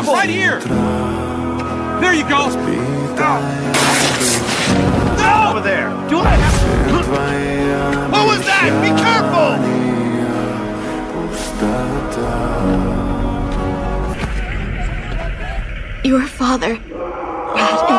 trouble! Right here! There you go! No! Over there! Do I have... What was that? Be careful! Your father had